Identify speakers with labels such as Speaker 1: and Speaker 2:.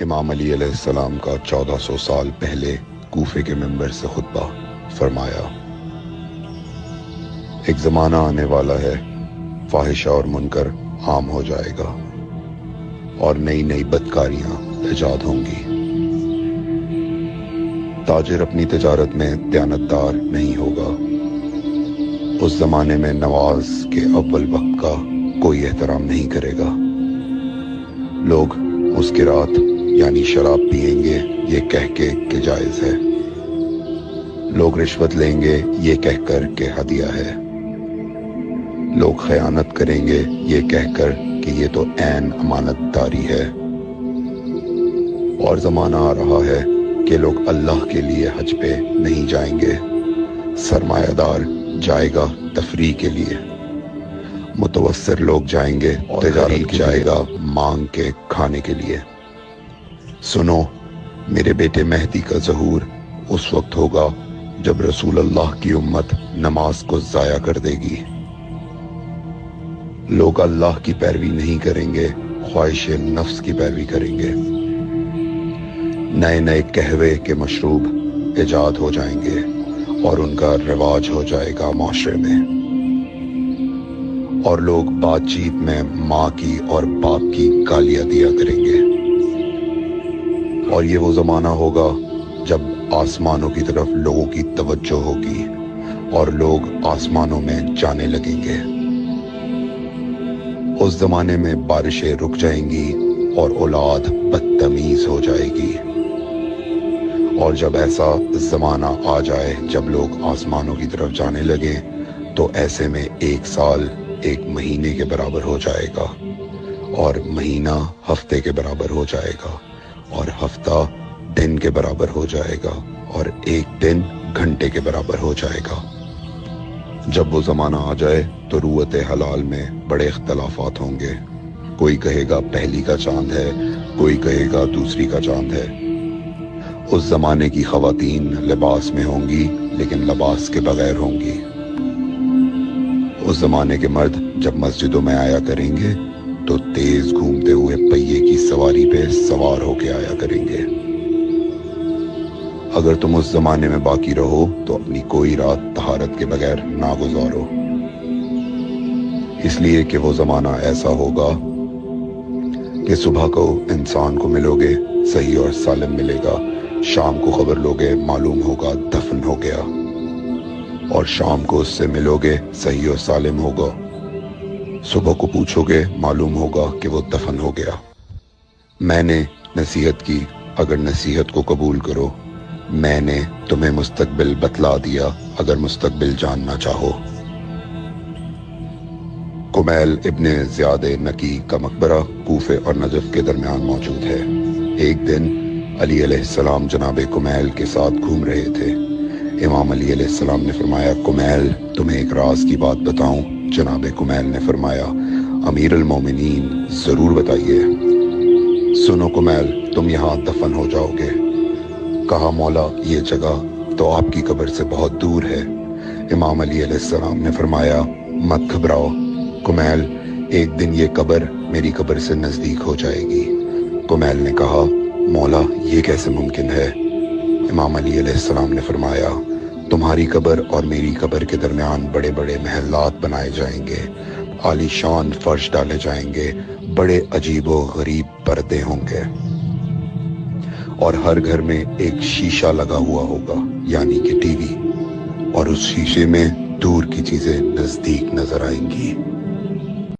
Speaker 1: امام علی علیہ السلام کا 1400 سال پہلے کوفے کے منبر سے خطبہ فرمایا، ایک زمانہ آنے والا ہے، فاحشہ اور منکر عام ہو جائے گا اور نئی نئی بدکاریاں ایجاد ہوں گی۔ تاجر اپنی تجارت میں دیانتدار نہیں ہوگا۔ اس زمانے میں نماز کے اول وقت کا کوئی احترام نہیں کرے گا۔ لوگ مسکرات یعنی شراب پئیں گے یہ کہہ کے کہ جائز ہے۔ لوگ رشوت لیں گے یہ کہہ کر کہ ہدیہ ہے۔ لوگ خیانت کریں گے یہ کہہ کر کہ یہ تو عین امانت داری ہے۔ اور زمانہ آ رہا ہے کہ لوگ اللہ کے لیے حج پہ نہیں جائیں گے، سرمایہ دار جائے گا تفریح کے لیے، متوسر لوگ جائیں گے تجارت جائے گا مانگ کے کھانے کے لیے۔ سنو، میرے بیٹے مہدی کا ظہور اس وقت ہوگا جب رسول اللہ کی امت نماز کو ضائع کر دے گی۔ لوگ اللہ کی پیروی نہیں کریں گے، خواہش نفس کی پیروی کریں گے۔ نئے نئے قہوے کے مشروب ایجاد ہو جائیں گے اور ان کا رواج ہو جائے گا معاشرے میں۔ اور لوگ بات چیت میں ماں کی اور باپ کی گالیاں دیا کریں گے۔ اور یہ وہ زمانہ ہوگا جب آسمانوں کی طرف لوگوں کی توجہ ہوگی اور لوگ آسمانوں میں جانے لگیں گے۔ اس زمانے میں بارشیں رک جائیں گی اور اولاد بدتمیز ہو جائے گی۔ اور جب ایسا زمانہ آ جائے جب لوگ آسمانوں کی طرف جانے لگیں تو ایسے میں ایک سال ایک مہینے کے برابر ہو جائے گا، اور مہینہ ہفتے کے برابر ہو جائے گا، اور ہفتہ دن کے برابر ہو جائے گا، اور ایک دن گھنٹے کے برابر ہو جائے گا۔ جب وہ زمانہ آ جائے تو روت حلال میں بڑے اختلافات ہوں گے۔ کوئی کہے گا پہلی کا چاند ہے، کوئی کہے گا دوسری کا چاند ہے۔ اس زمانے کی خواتین لباس میں ہوں گی لیکن لباس کے بغیر ہوں گی۔ اس زمانے کے مرد جب مسجدوں میں آیا کریں گے تو تیز گھومتے ہوئے پہیے کی سواری پہ سوار ہو کے آیا کریں گے۔ اگر تم اس زمانے میں باقی رہو تو اپنی کوئی رات طہارت کے بغیر نہ گزارو، اس لیے کہ وہ زمانہ ایسا ہوگا کہ صبح کو انسان کو ملو گے صحیح اور سالم ملے گا، شام کو خبر لوگے معلوم ہوگا دفن ہو گیا، اور شام کو اس سے ملو گے صحیح اور سالم ہوگا، صبح کو پوچھو گے معلوم ہوگا کہ وہ دفن ہو گیا۔ میں نے نصیحت کی، اگر نصیحت کو قبول کرو، میں نے تمہیں مستقبل بتلا دیا اگر مستقبل جاننا چاہو۔ کمیل ابن زیاد نکی کا مقبرہ کوفے اور نجف کے درمیان موجود ہے۔ ایک دن علی علیہ السلام جناب کمیل کے ساتھ گھوم رہے تھے۔ امام علی علیہ السلام نے فرمایا، کمیل تمہیں ایک راز کی بات بتاؤں؟ جناب کمیل نے فرمایا، امیر المومنین ضرور بتائیے۔ سنو کمیل، تم یہاں دفن ہو جاؤ گے۔ کہا، مولا یہ جگہ تو آپ کی قبر سے بہت دور ہے۔ امام علی علیہ السلام نے فرمایا، مت گھبراؤ کمیل، ایک دن یہ قبر میری قبر سے نزدیک ہو جائے گی۔ کمیل نے کہا، مولا یہ کیسے ممکن ہے؟ امام علی علیہ السلام نے فرمایا، تمہاری قبر اور میری قبر کے درمیان بڑے بڑے محلات بنائے جائیں گے، عالی شان فرش ڈالے جائیں گے، بڑے عجیب و غریب پردے ہوں گے، اور ہر گھر میں ایک شیشہ لگا ہوا ہوگا یعنی کہ ٹی وی، اور اس شیشے میں دور کی چیزیں نزدیک نظر آئیں گی۔